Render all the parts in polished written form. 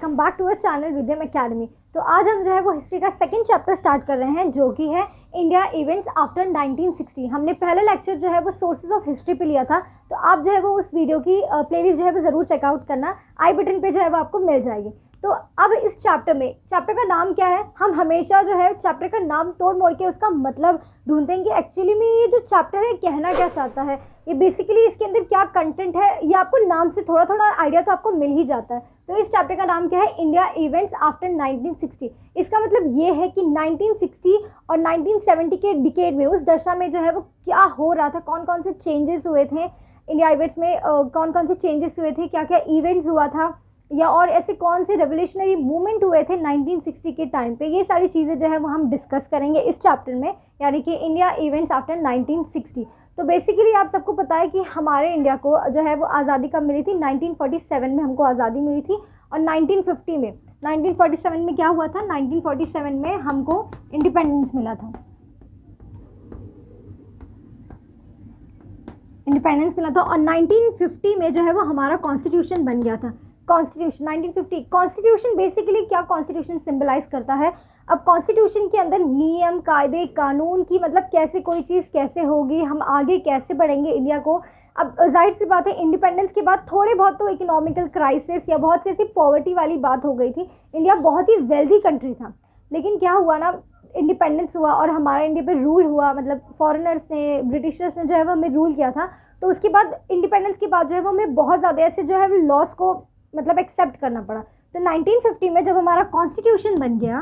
Welcome back to our channel Vidyam academy. तो आज हम जो है वो हिस्ट्री का सेकंड चैप्टर स्टार्ट कर रहे हैं, जो कि है इंडिया इवेंट्स आफ्टर 1960। हमने पहले लेक्चर जो है वो सोर्सेज ऑफ हिस्ट्री पे लिया था, तो आप जो है वो उस वीडियो की प्लेलिस्ट जो है वो ज़रूर चेकआउट करना, आई बटन पे जो है वो आपको मिल जाएगी। तो अब इस चैप्टर का नाम क्या है, हम हमेशा जो है चैप्टर का नाम तोड़ मोड़ के उसका मतलब ढूंढते हैं कि एक्चुअली में ये जो चैप्टर है कहना क्या चाहता है, ये बेसिकली इसके अंदर क्या कंटेंट है, ये आपको नाम से थोड़ा थोड़ा आइडिया तो आपको मिल ही जाता है। तो इस चैप्टर का नाम क्या है, इंडिया इवेंट्स आफ्टर 1960। इसका मतलब ये है कि 1960 और 1970 के डिकेड में, उस दशा में जो है वो क्या हो रहा था, कौन कौन से चेंजेस हुए थे इंडिया इवेंट्स में, कौन कौन से चेंजेस हुए थे, क्या क्या इवेंट्स हुआ था, या और ऐसे कौन से रेवोल्यूशनरी मूवमेंट हुए थे 1960 के टाइम पे। ये सारी चीज़ें जो है वो हम डिस्कस करेंगे इस चैप्टर में, यानी कि इंडिया इवेंट्स आफ्टर 1960। तो बेसिकली आप सबको पता है कि हमारे इंडिया को जो है वो आज़ादी कब मिली थी, 1947 में हमको आज़ादी मिली थी। और 1950 में, 1947 में क्या हुआ था, 1947 में हमको इंडिपेंडेंस मिला था, और 1950 में जो है वो हमारा कॉन्स्टिट्यूशन बन गया था। कॉन्स्टिट्यूशन 1950, कॉन्स्टिट्यूशन बेसिकली क्या कॉन्स्टिट्यूशन सिंबलाइज करता है। अब कॉन्स्टिट्यूशन के अंदर नियम, कायदे, कानून की मतलब कैसे कोई चीज़ कैसे होगी, हम आगे कैसे बढ़ेंगे इंडिया को। अब जाहिर सी बात है, इंडिपेंडेंस के बाद थोड़े बहुत तो इकोनॉमिकल क्राइसिस या बहुत सी ऐसी पॉवर्टी वाली बात हो गई थी। इंडिया बहुत ही वेल्दी कंट्री था, लेकिन क्या हुआ ना, इंडिपेंडेंस हुआ और हमारा इंडिया पे रूल हुआ, मतलब फॉरेनर्स ने, ब्रिटिशर्स ने जो है वो हमें रूल किया था। तो उसके बाद इंडिपेंडेंस के बाद जो है वो हमें बहुत ज़्यादा ऐसे जो है वो लॉस को मतलब एक्सेप्ट करना पड़ा। तो 1950 में जब हमारा कॉन्स्टिट्यूशन बन गया,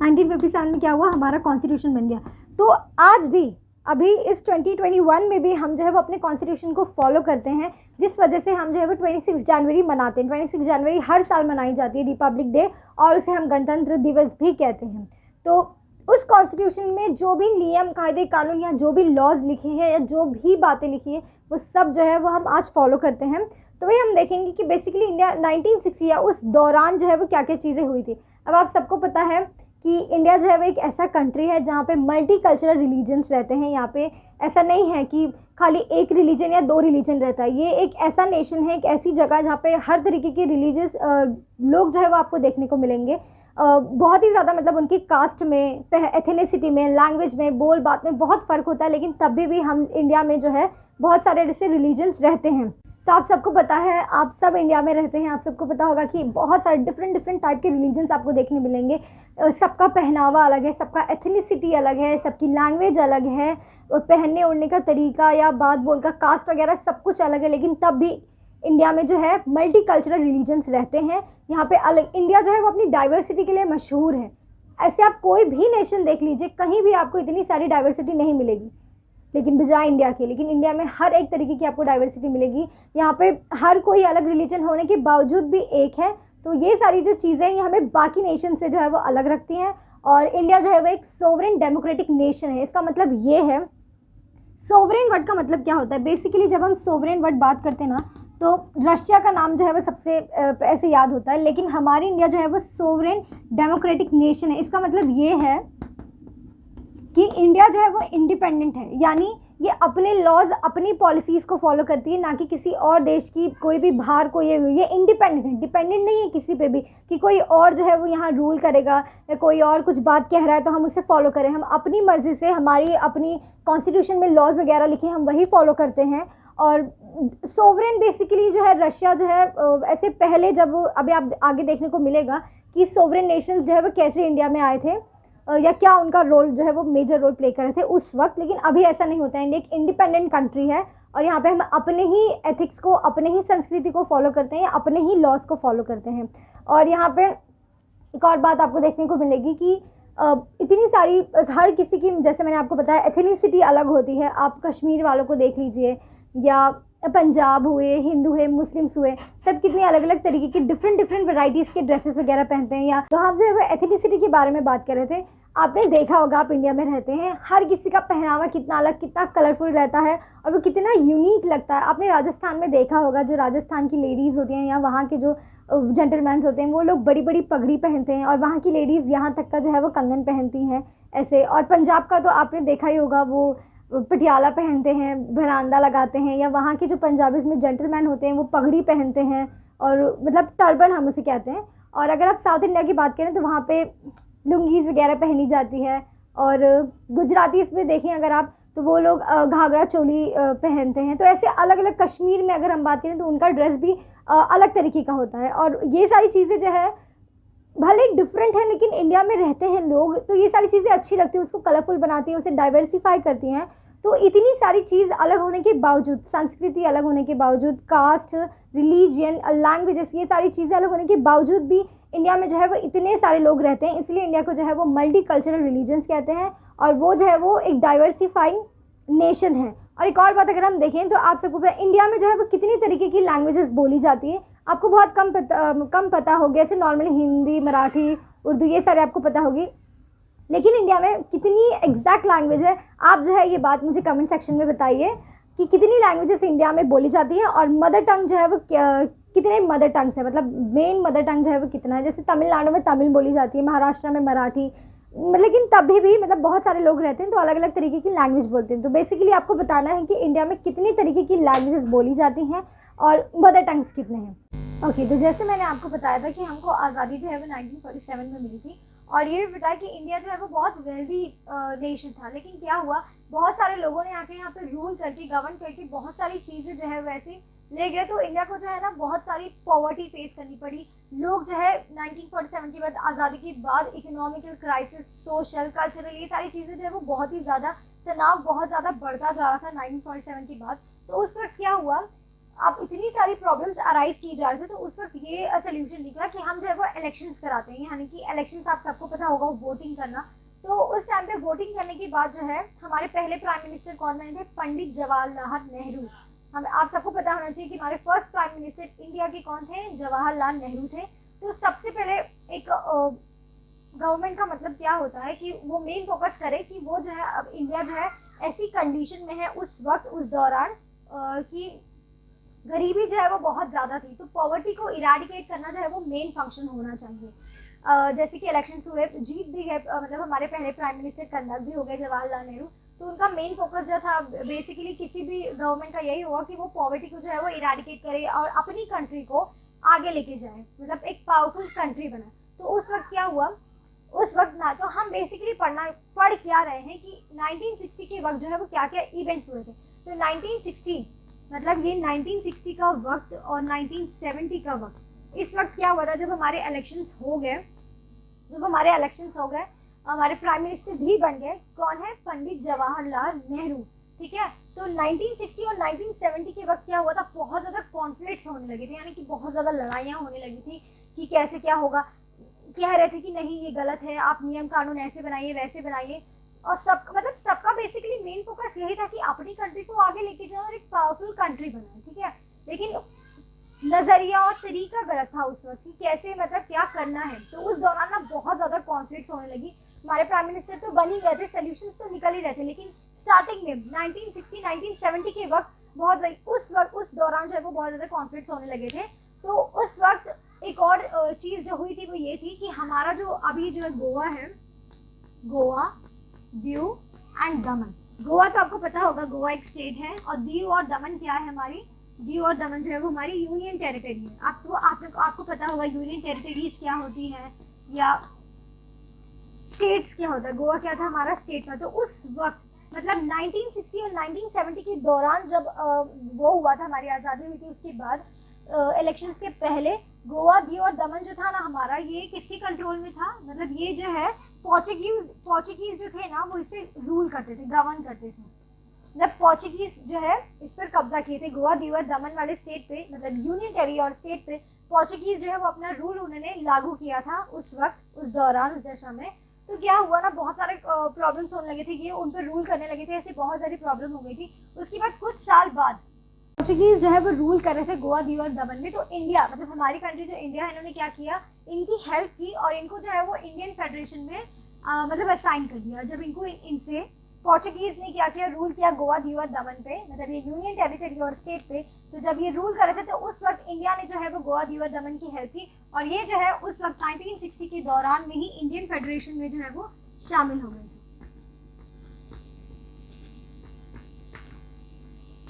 1957 में क्या हुआ, हमारा कॉन्स्टिट्यूशन बन गया। तो आज भी अभी इस 2021 में भी हम जो है वो अपने कॉन्स्टिट्यूशन को फॉलो करते हैं, जिस वजह से हम जो है वो 26 जनवरी मनाते हैं। 26 जनवरी हर साल मनाई जाती है, रिपब्लिक डे, और उसे हम गणतंत्र दिवस भी कहते हैं। तो उस कॉन्स्टिट्यूशन में जो भी नियम, कायदे, कानून या जो भी लॉज लिखे हैं या जो भी बातें लिखी है, वो सब जो है वो हम आज फॉलो करते हैं। तो वही हम देखेंगे कि बेसिकली इंडिया 1960 या उस दौरान जो है वो क्या क्या चीज़ें हुई थी। अब आप सबको पता है कि इंडिया जो है वो एक ऐसा कंट्री है जहाँ पे मल्टी कल्चरल रिलीजन्स रहते हैं। यहाँ पे ऐसा नहीं है कि खाली एक रिलीजन या दो रिलीजन रहता है। ये एक ऐसा नेशन है, एक ऐसी जगह जहाँ पे हर तरीके के रिलीजियस लोग जो है वो आपको देखने को मिलेंगे। बहुत ही ज़्यादा मतलब उनकी कास्ट में, एथेनिसिटी में, लैंग्वेज में, बोल बात में बहुत फ़र्क होता है, लेकिन तब भी हम इंडिया में जो है बहुत सारे ऐसे रिलीजन्स रहते हैं। तो आप सबको पता है, आप सब इंडिया में रहते हैं, आप सबको पता होगा कि बहुत सारे डिफरेंट टाइप के रिलीजन्स आपको देखने मिलेंगे। सबका पहनावा अलग है, सबका एथनिसिटी अलग है, सबकी लैंग्वेज अलग है, पहनने ओढ़ने का तरीका या बात बोल का कास्ट वगैरह सब कुछ अलग है, लेकिन तब भी इंडिया में जो है मल्टी कल्चरल रिलीजन्स रहते हैं। यहाँ पे अलग, इंडिया जो है वो अपनी डाइवर्सिटी के लिए मशहूर है। ऐसे आप कोई भी नेशन देख लीजिए, कहीं भी आपको इतनी सारी डाइवर्सिटी नहीं मिलेगी, लेकिन बजाय इंडिया के। लेकिन इंडिया में हर एक तरीके की आपको डाइवर्सिटी मिलेगी। यहाँ पे हर कोई अलग रिलीजन होने के बावजूद भी एक है। तो ये सारी जो चीज़ें हैं, ये हमें बाकी नेशन से जो है वो अलग रखती हैं। और इंडिया जो है वो एक सोवरेन डेमोक्रेटिक नेशन है। इसका मतलब ये है, सोवरेन वर्ड का मतलब क्या होता है, बेसिकली जब हम सोवरेन वर्ड बात करते हैं ना, तो रशिया का नाम जो है वो सबसे ऐसे याद होता है, लेकिन हमारी इंडिया जो है वो सोवरेन डेमोक्रेटिक नेशन है। इसका मतलब ये है कि इंडिया जो है वो इंडिपेंडेंट है, यानी ये अपने लॉज, अपनी पॉलिसीज़ को फॉलो करती है, ना कि किसी और देश की कोई भी बाहर कोई ये इंडिपेंडेंट है, डिपेंडेंट नहीं है किसी पे भी कि कोई और जो है वो यहाँ रूल करेगा या कोई और कुछ बात कह रहा है तो हम उसे फॉलो करें। हम अपनी मर्जी से, हमारी अपनी कॉन्स्टिट्यूशन में लॉज वगैरह लिखे, हम वही फॉलो करते हैं। और सोवरेन बेसिकली जो है रशिया जो है, ऐसे पहले जब, अभी आप आगे देखने को मिलेगा कि सोवरेन नेशंस जो है वो कैसे इंडिया में आए थे या क्या उनका रोल जो है वो मेजर रोल प्ले कर रहे थे उस वक्त। लेकिन अभी ऐसा नहीं होता है। इंडिया एक इंडिपेंडेंट कंट्री है और यहाँ पे हम अपने ही एथिक्स को, अपने ही संस्कृति को फॉलो करते हैं, अपने ही लॉज को फॉलो करते हैं। और यहाँ पे एक और बात आपको देखने को मिलेगी कि इतनी सारी, हर किसी की, जैसे मैंने आपको बताया, एथनिसिटी अलग होती है। आप कश्मीर वालों को देख लीजिए, या पंजाब हुए, हिंदू है, मुस्लिम्स हुए, सब कितने अलग अलग तरीके के डिफरेंट वैराइटीज़ के ड्रेसेस वगैरह पहनते हैं। या तो हम जो है वो एथनिसिटी के बारे में बात कर रहे थे। आपने देखा होगा, आप इंडिया में रहते हैं, हर किसी का पहनावा कितना अलग, कितना कलरफुल रहता है और वो कितना यूनिक लगता है। आपने राजस्थान में देखा होगा, जो राजस्थान की लेडीज़ होती हैं या वहाँ के जो जेंटलमैन होते हैं, वो लोग बड़ी बड़ी पगड़ी पहनते हैं, और वहाँ की लेडीज़ यहाँ तक का जो है वो कंगन पहनती हैं ऐसे। और पंजाब का तो आपने देखा ही होगा, वो पटियाला पहनते हैं, भरांदा लगाते हैं, या वहाँ के जो पंजाबीज़ में जेंटलमैन होते हैं वो पगड़ी पहनते हैं, और मतलब टर्बन हम उसे कहते हैं। और अगर आप साउथ इंडिया की बात करें तो वहाँ पे लुंगीज वगैरह पहनी जाती है। और गुजरातीज में देखें अगर आप तो वो लोग घाघरा चोली पहनते हैं। तो ऐसे अलग अलग कश्मीर में अगर हम बात करें तो उनका ड्रेस भी अलग तरीके का होता है। और ये सारी चीज़ें जो है भले डिफरेंट है लेकिन इंडिया में रहते हैं लोग तो ये सारी चीज़ें अच्छी लगती है, उसको कलरफुल बनाती है, उसे डाइवर्सिफाई करती हैं। तो इतनी सारी चीज़ अलग होने के बावजूद, संस्कृति अलग होने के बावजूद, कास्ट, रिलीजियन, लैंग्वेजेस, ये सारी चीज़ें अलग होने के बावजूद भी इंडिया में जो है वो इतने सारे लोग रहते हैं। इसलिए इंडिया को जो है वो मल्टी कल्चरल रिलीजन्स कहते हैं और वो जो है वो एक डाइवर्सिफाइंग नेशन है। और एक और बात अगर हम देखें तो आप सबको पता है इंडिया में जो है वो कितनी तरीके की लैंग्वेजेस बोली जाती है, आपको बहुत कम पता होगी। ऐसे नॉर्मली हिंदी, मराठी, उर्दू ये सारे आपको पता होगी, लेकिन इंडिया में कितनी एग्जैक्ट लैंग्वेज है आप जो है ये बात मुझे कमेंट सेक्शन में बताइए कि कितनी लैंग्वेजेस इंडिया में बोली जाती है और मदर टंग जो है वो कितने मदर टंग्स है, मतलब मेन मदर टंग जो है वो कितना है। जैसे तमिलनाडु में तमिल बोली जाती है, महाराष्ट्र में मराठी, लेकिन तभी भी मतलब बहुत सारे लोग रहते हैं तो अलग अलग तरीके की लैंग्वेज बोलते हैं। तो बेसिकली आपको बताना है कि इंडिया में कितनी तरीके की लैंग्वेजेस बोली जाती हैं और मदर टंग्स कितने हैं। ओके, तो जैसे मैंने आपको बताया था कि हमको आज़ादी जो है वो 1947 में मिली थी और ये भी बताया कि इंडिया जो है वो बहुत वेल्दी नेशन था। लेकिन क्या हुआ, बहुत सारे लोगों ने आके यहाँ पे रूल करके, गवर्न करके बहुत सारी चीज़ें जो है वैसे ले गए। तो इंडिया को जो है ना बहुत सारी पॉवर्टी फेस करनी पड़ी। लोग जो है 1947 के बाद, आज़ादी के बाद इकोनॉमिकल क्राइसिस, सोशल, कल्चरल, ये सारी चीज़ें जो है वो बहुत ही ज़्यादा तनाव बहुत ज़्यादा बढ़ता जा रहा था 1947 के बाद। तो उस वक्त क्या हुआ, अब इतनी सारी प्रॉब्लम्स अराइज की जा रहे थे तो उस वक्त ये सोल्यूशन निकला कि हम जो है वो इलेक्शंस कराते हैं। यानी कि इलेक्शंस आप सबको पता होगा वोटिंग करना। तो उस टाइम पे वोटिंग करने के बाद जो है हमारे पहले प्राइम मिनिस्टर कौन बने थे, पंडित जवाहरलाल नेहरू। हम आप सबको पता होना चाहिए कि हमारे फर्स्ट प्राइम मिनिस्टर इंडिया के कौन थे, जवाहरलाल नेहरू थे। तो सबसे पहले एक गवर्नमेंट का मतलब क्या होता है कि वो मेन फोकस करे कि वो जो है अब इंडिया जो है ऐसी कंडीशन में है उस वक्त, उस दौरान कि गरीबी जो है वो बहुत ज़्यादा थी। तो पॉवर्टी को इराडिकेट करना जो है वो मेन फंक्शन होना चाहिए। जैसे कि इलेक्शंस हुए, जीत भी गए, मतलब हमारे पहले प्राइम मिनिस्टर कन्नग भी हो गए जवाहरलाल नेहरू। तो उनका मेन फोकस जो था बेसिकली किसी भी गवर्नमेंट का यही होगा कि वो पॉवर्टी को जो है वो इराडिकेट करे और अपनी कंट्री को आगे लेके जाए, मतलब एक पावरफुल कंट्री बनाए। तो उस वक्त क्या हुआ, उस वक्त ना तो हम बेसिकली पढ़ क्या रहे हैं कि 1960 के वक्त जो है वो क्या क्या इवेंट्स हुए थे। तो 1960 मतलब ये 1960 का वक्त और 1970 का वक्त, इस वक्त क्या हुआ था जब हमारे इलेक्शंस हो गए, हमारे प्राइम मिनिस्टर भी बन गए। कौन है, पंडित जवाहरलाल नेहरू। ठीक है, तो 1960 और 1970 के वक्त क्या हुआ था, बहुत ज़्यादा कॉन्फ्लिक्ट्स होने लगे थे, यानी कि बहुत ज़्यादा लड़ाइयाँ होने लगी थी कि कैसे क्या होगा। कह रहे थे कि नहीं ये गलत है, आप नियम कानून ऐसे बनाइए वैसे बनाइए। और सबका बेसिकली मेन फोकस यही था कि अपनी कंट्री को आगे लेके जाए और एक पावरफुल कंट्री बनाए। ठीक है, लेकिन नजरिया और तरीका गलत था उस वक्त कि कैसे मतलब क्या करना है। तो उस दौरान ना बहुत ज्यादा कॉन्फ्लिक्ट्स होने लगी। हमारे प्राइम मिनिस्टर तो बन ही गए थे, सोल्यूशंस तो निकल ही रहे थे, लेकिन स्टार्टिंग में 1960 1970 के वक्त उस दौरान जो है वो बहुत ज्यादा कॉन्फ्लिक्ट्स होने लगे थे। तो उस वक्त एक और चीज जो हुई थी वो ये थी कि हमारा जो अभी जो है गोवा है, गोवा, दीव एंड दमन। गोवा तो आपको पता होगा, गोवा एक स्टेट है, और दीव और दमन क्या है, हमारी दीव और दमन जो है वो हमारी यूनियन टेरिटरी है। आपको पता होगा यूनियन टेरिटरीज क्या होती है या स्टेट्स क्या होता है। गोवा क्या था, हमारा स्टेट था। तो उस वक्त मतलब 1960 और 1970 के दौरान जब वो हुआ था, हमारी आज़ादी हुई थी, उसके बाद इलेक्शंस के पहले गोवा, दीव और दमन जो था ना हमारा, ये किसके कंट्रोल में था, मतलब ये जो है पोर्चुगीज जो थे ना वो इसे रूल करते थे, गवर्न करते थे। मतलब पोर्चुगीज जो है इस पर कब्जा किए थे, गोवा, दीव और दमन वाले स्टेट पे, मतलब यूनियन टेरिटरी और स्टेट पे पोर्चुगीज जो है वो अपना रूल उन्होंने लागू किया था उस वक्त, उस दौरान, उस दशा में। तो क्या हुआ ना, बहुत सारे प्रॉब्लम्स होने लगे थे, ये उन पर रूल करने लगे थे, ऐसी बहुत सारी प्रॉब्लम हो गई थी। उसके बाद कुछ साल बाद पोर्चुगीज जो है वो रूल कर रहे थे गोवा, दीव और दमन में। तो इंडिया, मतलब हमारी कंट्री जो इंडिया है, इन्होंने क्या किया, इनकी हेल्प की और इनको जो है वो इंडियन फेडरेशन में मतलब असाइन कर दिया। जब इनको इनसे पोर्चुगीज ने क्या किया, रूल किया गोवा, दीव और दमन पे, मतलब ये यूनियन टेरिटरी और स्टेट पे। तो जब ये रूल कर रहे थे तो उस वक्त इंडिया ने जो है वो गोवा, दीव और दमन की हेल्प की, और ये जो है उस वक्त 1960 के दौरान में ही इंडियन फेडरेशन में जो है वो शामिल हो गए थे।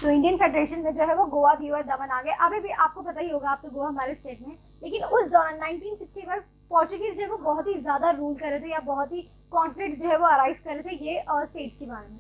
तो इंडियन फेडरेशन में जो है वो गोवा, दीव और दमन आ गए। अभी भी आपको पता ही होगा, आप तो गोवा हमारे स्टेट में, लेकिन उस दौरान 1960 में पोर्चुगीज जो है वो बहुत ही ज्यादा रूल कर रहे थे या बहुत ही कॉन्फ्लिक्ट जो है वो अराइज कर रहे थे ये स्टेट्स के बारे में।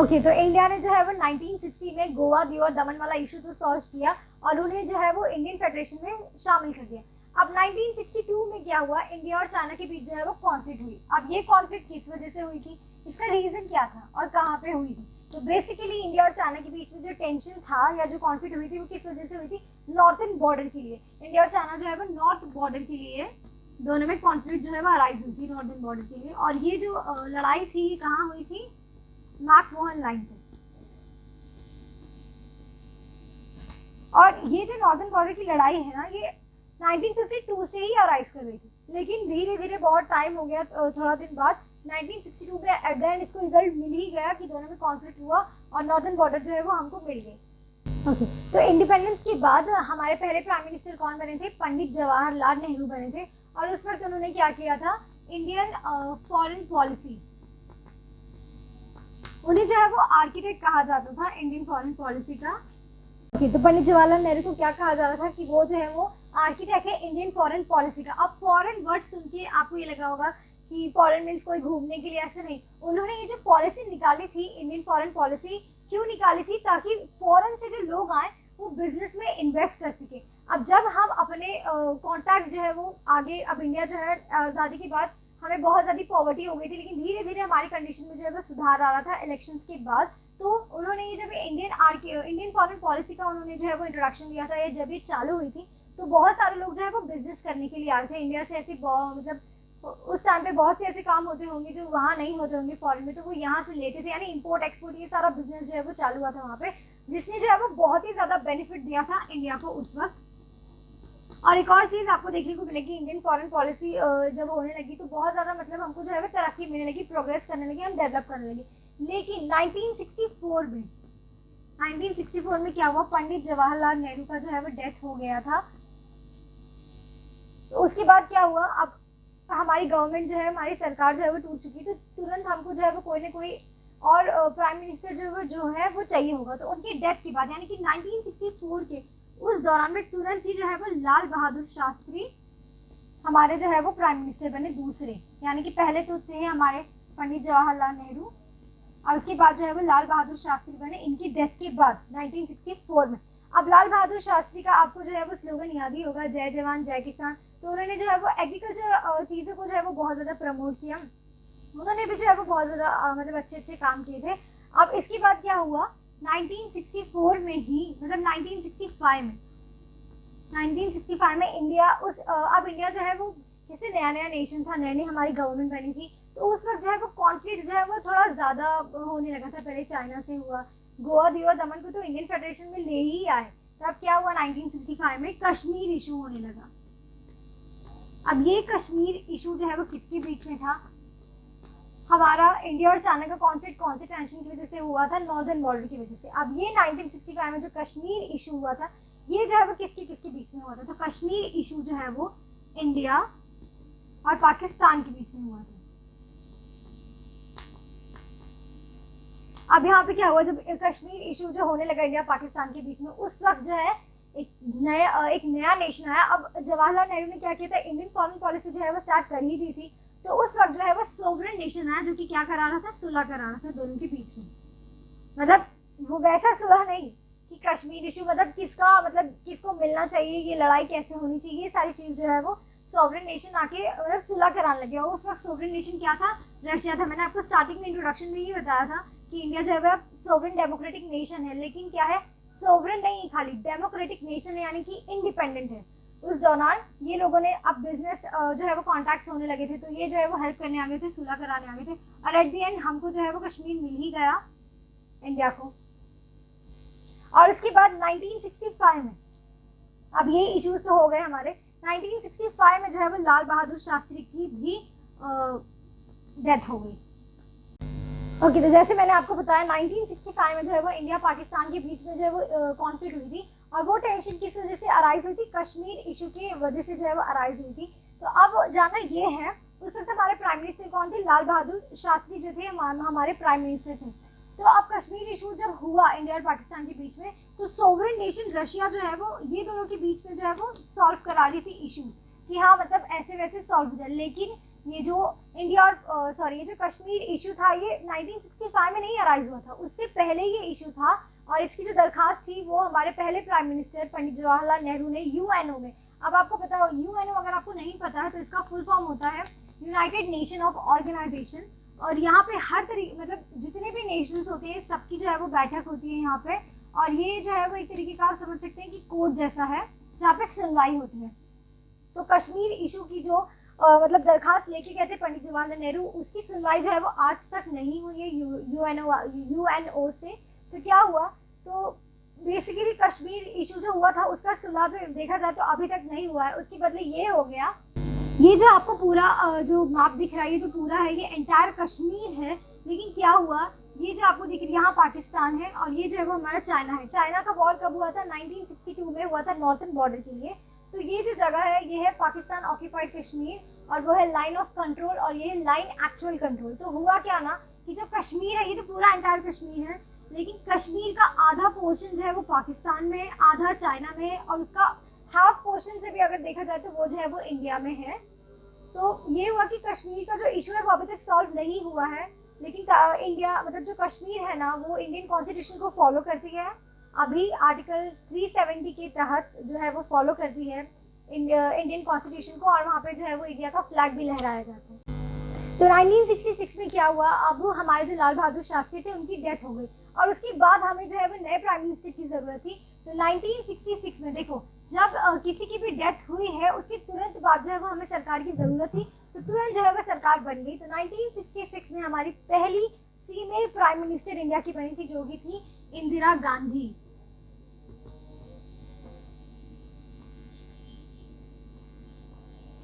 ओके, तो इंडिया ने जो है वो 1960 में गोवा, दीव और दमन वाला इशू तो सॉल्व किया और उन्हें जो है वो इंडियन फेडरेशन में शामिल कर दिया। अब 1962 में क्या हुआ, इंडिया और चाइना के बीच जो है वो कॉन्फ्लिक्ट हुई। अब ये कॉन्फ्लिक्ट किस वजह से हुई थी, इसका रीजन क्या था और कहाँ पे हुई थी? तो बेसिकली इंडिया और चाइना के बीच में जो टेंशन था या जो कॉन्फ्लिक्ट हुई थी वो किस वजह से हुई थी, नॉर्थन बॉर्डर के लिए। इंडिया और चाइना जो है वो नॉर्थ बॉर्डर के लिए दोनों में कॉन्फ्लिक्ट जो है वो अराइज हुई थी नॉर्दर्न बॉर्डर के लिए। और ये जो लड़ाई थी ये कहाँ हुई थी, मैकमोहन लाइन पे। और ये जो नॉर्दर्न बॉर्डर की लड़ाई है ना, ये 1952 से ही अराइज कर रही थी, लेकिन धीरे धीरे बहुत टाइम हो गया, थोड़ा दिन बाद 1962 में एट द एंड इसको रिजल्ट मिल ही गया कि दोनों में कॉन्फ्लिक्ट हुआ और नॉर्दर्न बॉर्डर जो है वो हमको मिल गई। ओके, तो इंडिपेंडेंस के बाद हमारे पहले प्राइम मिनिस्टर कौन बने थे, पंडित जवाहरलाल नेहरू बने थे। और उस वक्त उन्होंने क्या किया था, इंडियन फॉरेन पॉलिसी, उन्हें जो है वो आर्किटेक्ट कहा जाता था इंडियन फॉरेन पॉलिसी का। ओके, तो पंडित जवाहरलाल नेहरू को क्या कहा जा रहा था कि वो जो है वो आर्किटेक्ट है इंडियन फॉरेन पॉलिसी का। अब फॉरेन वर्ड सुन के आपको ये लगा होगा कि फॉरेन मीन्स कोई घूमने के लिए, ऐसे नहीं। उन्होंने ये जो पॉलिसी निकाली थी, इंडियन फॉरेन पॉलिसी क्यों निकाली थी, ताकि फॉरेन से जो लोग आए वो बिजनेस में इन्वेस्ट कर सके। अब जब हम अपने कॉन्टैक्ट जो है वो आगे, अब इंडिया जो है आज़ादी के बाद हमें बहुत ज़्यादा पॉवर्टी हो गई थी, लेकिन धीरे धीरे हमारी कंडीशन में जो है वो सुधार आ रहा था इलेक्शंस के बाद। तो उन्होंने ये जब इंडियन फॉरेन पॉलिसी का उन्होंने जो है वो इंट्रोडक्शन दिया था, ये जब ये चालू हुई थी तो बहुत सारे लोग जो है वो बिजनेस करने के लिए आ रहे थे इंडिया से। ऐसे मतलब उस टाइम पे बहुत से ऐसे काम होते होंगे जो वहाँ नहीं होते होंगे फॉरेन में, तो वो यहाँ से लेते थे, यानी इंपोर्ट एक्सपोर्ट ये सारा बिजनेस जो है वो चालू हुआ था वहाँ पे, जिसने जो है वो बहुत ही ज़्यादा बेनिफिट दिया था इंडिया को उस वक्त। और एक और चीज़ आपको देखने को मिलेगी, इंडियन फॉरेन पॉलिसी जब होने लगी तो बहुत ज़्यादा मतलब हमको जो है वो तरक्की मिलने लगी, प्रोग्रेस करने लगी, हम डेवलप करने लगे। लेकिन 1964 में क्या हुआ, पंडित जवाहरलाल नेहरू का जो है वो डेथ हो गया था। तो उसके बाद क्या हुआ, अब हमारी गवर्नमेंट जो है, हमारी सरकार जो है वो टूट चुकी, तो तुरंत हमको जो है वो कोई ना कोई और प्राइम मिनिस्टर जो है वो चाहिए होगा। तो उनकी डेथ के बाद यानी कि 1964 के उस दौरान में तुरंत ही जो है वो लाल बहादुर शास्त्री हमारे जो है वो प्राइम मिनिस्टर बने दूसरे, यानी कि पहले तो थे हमारे पंडित जवाहरलाल नेहरू और उसके बाद जो है वो लाल बहादुर शास्त्री बने इनकी डेथ के बाद 1964 में। अब लाल बहादुर शास्त्री का आपको जो है वो स्लोगन याद ही होगा, जय जवान जय किसान। तो उन्होंने जो है वो एग्रीकल्चर चीज़ों को जो है वो बहुत ज़्यादा प्रमोट किया, उन्होंने भी जो है वो बहुत ज़्यादा मतलब अच्छे अच्छे काम किए थे। अब इसके बाद क्या हुआ, 1964 में ही मतलब 1965 में इंडिया अब इंडिया जो है वो जैसे नया नया नेशन था, नई नई हमारी गवर्नमेंट बनी थी, तो उस वक्त जो है वो कॉन्फ्लिक्ट जो है वो थोड़ा ज़्यादा होने लगा था। पहले चाइना से हुआ, गोवा, दीव और दमन को तो इंडियन फेडरेशन में ले ही आए। तो अब क्या हुआ, 1965 में कश्मीर इशू होने लगा। अब ये कश्मीर इशू जो है वो किसके बीच में था, हमारा इंडिया और चाइना का कॉन्फ्लिक्ट कौन से टेंशन की वजह से हुआ था, नॉर्दर्न बॉर्डर की वजह से। अब ये 1965 में जो कश्मीर इशू हुआ था, ये जो है वो किसके किसके बीच में हुआ था, तो कश्मीर इशू जो है वो इंडिया और पाकिस्तान के बीच में हुआ था। अब यहाँ पे क्या हुआ, जब कश्मीर इशू जो होने लगा इंडिया पाकिस्तान के बीच में, उस वक्त जो है एक नया नेशन आया। अब जवाहरलाल नेहरू ने क्या किया था, इंडियन फॉरेन पॉलिसी जो है वो स्टार्ट कर ही दी थी, तो उस वक्त जो है वो सोवरेन नेशन आया जो कि क्या करा रहा था, सुलह करा रहा था दोनों के बीच में। मतलब वो वैसा सुलह नहीं कि कश्मीर इशू मतलब किसको मिलना चाहिए, ये लड़ाई कैसे होनी चाहिए, ये सारी चीज जो है वो सोवरेन नेशन आके मतलब सुलह कराने लगे। और उस वक्त सोवरेन नेशन क्या था, रशिया था। मैंने आपको स्टार्टिंग में इंट्रोडक्शन में ही बताया था कि इंडिया जो है वह सोवरेन डेमोक्रेटिक नेशन है, लेकिन क्या है, सोवरेन नहीं, खाली डेमोक्रेटिक नेशन है, यानी कि इंडिपेंडेंट है। उस दौरान ये लोगों ने अब बिजनेस जो है वो कॉन्टैक्ट्स होने लगे थे, तो ये जो है वो हेल्प करने आ गए थे, सुलह कराने आ गए थे, और एट द एंड हमको जो है वो कश्मीर मिल ही गया इंडिया को। और उसके बाद 1965 में, अब ये इश्यूज तो हो गए हमारे, 1965 में जो है वो लाल बहादुर शास्त्री की भी डेथ हो गई। ओके, तो जैसे मैंने आपको बताया 1965 में जो है वो इंडिया पाकिस्तान के बीच में जो है वो कॉन्फ्लिक्ट हुई थी, और वो टेंशन किस वजह से अराइज हुई थी, कश्मीर इशू की वजह से जो है वो अराइज हुई थी। तो अब जाना ये है, उस वक्त हमारे प्राइम मिनिस्टर कौन थे, लाल बहादुर शास्त्री जो थे हमारे प्राइम मिनिस्टर थे। तो अब कश्मीर इशू जब हुआ इंडिया और पाकिस्तान के बीच में, तो सोवरेन नेशन रशिया जो है वो ये दोनों के बीच में जो है वो सॉल्व करा रही थी इशू, कि हाँ मतलब ऐसे वैसे सॉल्व हो जाए। लेकिन ये जो इंडिया और ये जो कश्मीर इशू था ये 1965 में नहीं अराइज हुआ था, उससे पहले ये इशू था। और इसकी जो दरखास्त थी वो हमारे पहले प्राइम मिनिस्टर पंडित जवाहरलाल नेहरू ने यूएनओ में, अब आपको पता हो यूएनओ अगर आपको नहीं पता है तो इसका फुल फॉर्म होता है यूनाइटेड नेशन ऑफ ऑर्गेनाइजेशन। और यहाँ पे हर तरीके मतलब जितने भी नेशंस होते हैं सबकी जो है वो बैठक होती है यहाँ पे, और ये जो है वो एक तरीके का आप समझ सकते हैं कि कोर्ट जैसा है जहाँ पे सुनवाई होती है। तो कश्मीर इशू की जो मतलब दरखास्त लेके गए थे पंडित जवाहरलाल नेहरू, उसकी सुनवाई जो है वो आज तक नहीं हुई है यूएनओ से। तो क्या हुआ, तो बेसिकली कश्मीर इशू जो हुआ था उसका सुलह जो देखा जाए तो अभी तक नहीं हुआ है। उसके बदले ये हो गया, ये जो आपको पूरा जो मैप दिख रहा है ये जो पूरा है ये एंटायर कश्मीर है। लेकिन क्या हुआ, ये जो आपको दिख रही है यहाँ पाकिस्तान है और ये जो है वो हमारा चाइना है। चाइना का वॉर कब हुआ था, 1962 में हुआ था नॉर्थन बॉर्डर के लिए। तो ये जो जगह है ये है पाकिस्तान ऑक्यूपाइड कश्मीर और वो है लाइन ऑफ कंट्रोल और ये है लाइन एक्चुअल कंट्रोल। तो हुआ क्या ना कि जो कश्मीर है ये तो पूरा एंटायर कश्मीर है, लेकिन कश्मीर का आधा पोर्शन जो है वो पाकिस्तान में है, आधा चाइना में है, और उसका हाफ पोर्शन से भी अगर देखा जाए तो वो जो है वो इंडिया में है। तो ये हुआ कि कश्मीर का जो इशू है वो अभी तक सॉल्व नहीं हुआ है, लेकिन इंडिया मतलब जो कश्मीर है ना वो इंडियन कॉन्स्टिट्यूशन को फॉलो करती है। अभी आर्टिकल 370 के तहत जो है वो फॉलो करती है इंडियन कॉन्स्टिट्यूशन को, और वहाँ पे जो है वो इंडिया का फ्लैग भी लहराया जाता है। तो 1966 में क्या हुआ, अब हमारे जो लाल बहादुर शास्त्री थे उनकी डेथ हो गई और उसके बाद हमें जो है वो नए प्राइम मिनिस्टर की ज़रूरत थी। तो 1966 में देखो जब किसी की भी डेथ हुई है उसके तुरंत बाद जो है वो हमें सरकार की ज़रूरत थी, तो तुरंत जो है वो सरकार बन गई। तो 1966 में हमारी पहली फीमेल प्राइम मिनिस्टर इंडिया की बनी थी जो कि थी इंदिरा गांधी।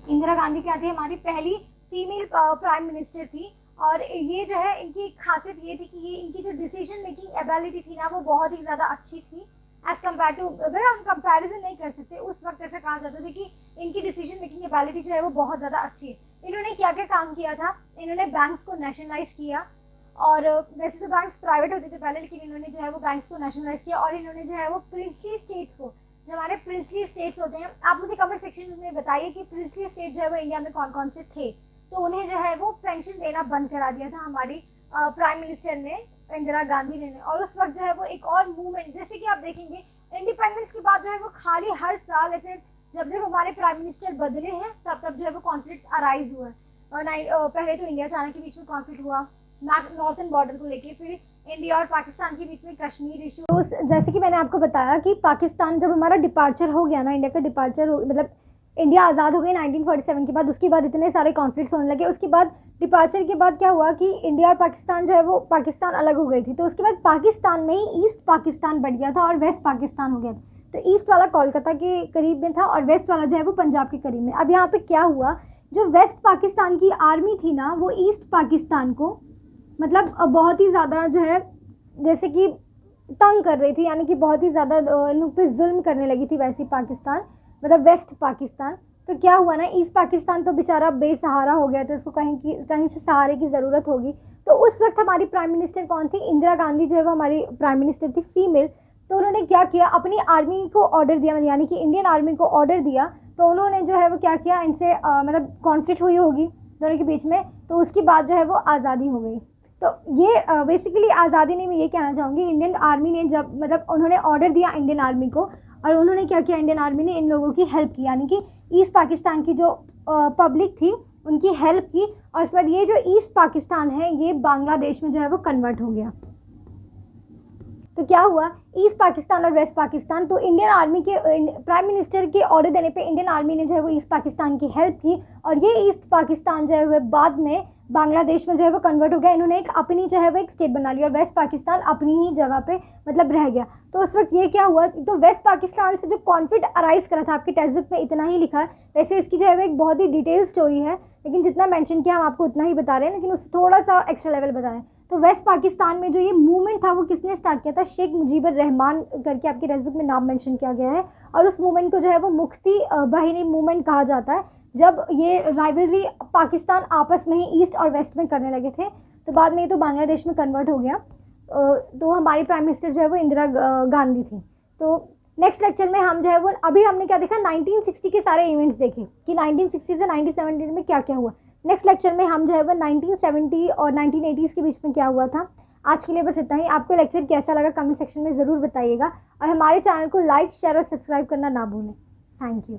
इंदिरा गांधी क्या थी, हमारी पहली फीमेल प्राइम मिनिस्टर थी। और ये जो है इनकी खासियत ये थी कि ये इनकी जो डिसीजन मेकिंग एबिलिटी थी ना वो बहुत ही ज़्यादा अच्छी थी एज कम्पेयर टू, अगर हम कंपैरिजन नहीं कर सकते उस वक्त ऐसा कहा जाता था कि इनकी डिसीजन मेकिंग एबिलिटी जो है वो बहुत ज़्यादा अच्छी है। इन्होंने क्या क्या काम किया था, इन्होंने बैंक्स को नेशनलाइज किया, और वैसे तो बैंक्स प्राइवेट होते थे पहले, लेकिन इन्होंने जो है वो बैंक्स को नेशनलाइज किया। और इन्होंने जो है वो प्रिंसली स्टेट्स को, जो हमारे प्रिंसली स्टेट्स होते हैं, आप मुझे कमेंट सेक्शन में बताइए कि प्रिंसली स्टेट जो है वो इंडिया में कौन कौन से थे। तो उन्हें जो है वो पेंशन देना बंद करा दिया था हमारी प्राइम मिनिस्टर ने, इंदिरा गांधी ने। और उस वक्त जो है वो एक और मूवमेंट, जैसे कि आप देखेंगे इंडिपेंडेंस के बाद जो है वो खाली हर साल ऐसे जब जब हमारे प्राइम मिनिस्टर बदले हैं तब तब जो है वो कॉन्फ्लिक्ट अराइज हुआ है। और पहले तो इंडिया चाइना के बीच में कॉन्फ्लिक्ट हुआ नॉर्थन बॉर्डर को लेके, फिर इंडिया और पाकिस्तान के बीच में कश्मीर इशू। तो जैसे कि मैंने आपको बताया कि पाकिस्तान जब हमारा डिपार्चर हो गया ना, इंडिया का डिपार्चर हो, मतलब इंडिया आज़ाद हो गई 1947 के बाद, उसके बाद इतने सारे कॉन्फ्लिक्ट्स होने लगे। उसके बाद डिपार्चर के बाद क्या हुआ कि इंडिया और पाकिस्तान जो है वो पाकिस्तान अलग हो गई थी। तो उसके बाद पाकिस्तान में ही ईस्ट पाकिस्तान बढ़ गया था और वेस्ट पाकिस्तान हो गया था। तो ईस्ट वाला कोलकाता के करीब में था और वेस्ट वाला जो है वो पंजाब के करीब में। अब यहाँ पे क्या हुआ, जो वेस्ट पाकिस्तान की आर्मी थी ना वो ईस्ट पाकिस्तान को मतलब बहुत ही ज़्यादा जो है जैसे कि तंग कर रही थी, यानी कि बहुत ही ज़्यादा इन लोग पे जुल्म करने लगी थी वैसी पाकिस्तान, मतलब वेस्ट पाकिस्तान। तो क्या हुआ ना, ईस्ट पाकिस्तान तो बेचारा बेसहारा हो गया, तो इसको कहीं से सहारे की ज़रूरत होगी। तो उस वक्त हमारी प्राइम मिनिस्टर कौन थी, इंदिरा गांधी जो है वो हमारी प्राइम मिनिस्टर थी फीमेल। तो उन्होंने क्या किया, अपनी आर्मी को ऑर्डर दिया, यानी कि इंडियन आर्मी को ऑर्डर दिया। तो उन्होंने जो है वो क्या किया, इनसे मतलब कॉन्फ्लिक्ट हुई होगी दोनों के बीच में, तो उसके बाद जो है वो आज़ादी हो गई। तो ये बेसिकली आज़ादी नहीं, मैं ये कहना चाहूँगी इंडियन आर्मी ने जब मतलब उन्होंने ऑर्डर दिया इंडियन आर्मी को, और उन्होंने क्या किया, इंडियन आर्मी ने इन लोगों की हेल्प की, यानी कि ईस्ट पाकिस्तान की जो पब्लिक थी उनकी हेल्प की। और उसके बाद ये जो ईस्ट पाकिस्तान है ये बांग्लादेश में जो है वो कन्वर्ट हो गया। तो क्या हुआ, ईस्ट पाकिस्तान और वेस्ट पाकिस्तान, तो इंडियन आर्मी के प्राइम मिनिस्टर के ऑर्डर देने पे इंडियन आर्मी ने जो है वो ईस्ट पाकिस्तान की हेल्प की, और ये ईस्ट पाकिस्तान जो है वो बाद में बांग्लादेश में जो है वो कन्वर्ट हो गया। इन्होंने एक अपनी जो है वो एक स्टेट बना ली और वेस्ट पाकिस्तान अपनी ही जगह पे मतलब रह गया। तो उस वक्त ये क्या हुआ, तो वेस्ट पाकिस्तान से जो कॉन्फ्लिक्ट अराइज करा था, आपके टेक्स्ट बुक में इतना ही लिखा है, वैसे इसकी जो है वो एक बहुत ही डिटेल स्टोरी है, लेकिन जितना मेंशन किया हम आपको उतना ही बता रहे हैं, लेकिन उससे थोड़ा सा एक्स्ट्रा लेवल बताएं। तो वेस्ट पाकिस्तान में जो ये मूवमेंट था वो किसने स्टार्ट किया था, शेख मुजीबुर रहमान करके आपके टेक्स्ट बुक में नाम मेंशन किया गया है। और उस मूवमेंट को जो है वो मुफ्ती बाहिनी मूवमेंट कहा जाता है। जब ये राइवलरी पाकिस्तान आपस में ही ईस्ट और वेस्ट में करने लगे थे, तो बाद में ये तो बांग्लादेश में कन्वर्ट हो गया। तो हमारी प्राइम मिनिस्टर जो है वो इंदिरा गांधी थी। तो नेक्स्ट लेक्चर में हम जो है वो अभी हमने क्या देखा 1960 के सारे इवेंट्स देखे कि 1960 से 1970 में क्या क्या हुआ। नेक्स्ट लेक्चर में हम जो है वो 1970 और 1980s के बीच में क्या हुआ था। आज के लिए बस इतना ही। आपको लेक्चर कैसा लगा कमेंट सेक्शन में ज़रूर बताइएगा और हमारे चैनल को लाइक शेयर और सब्सक्राइब करना ना भूलें। Thank you.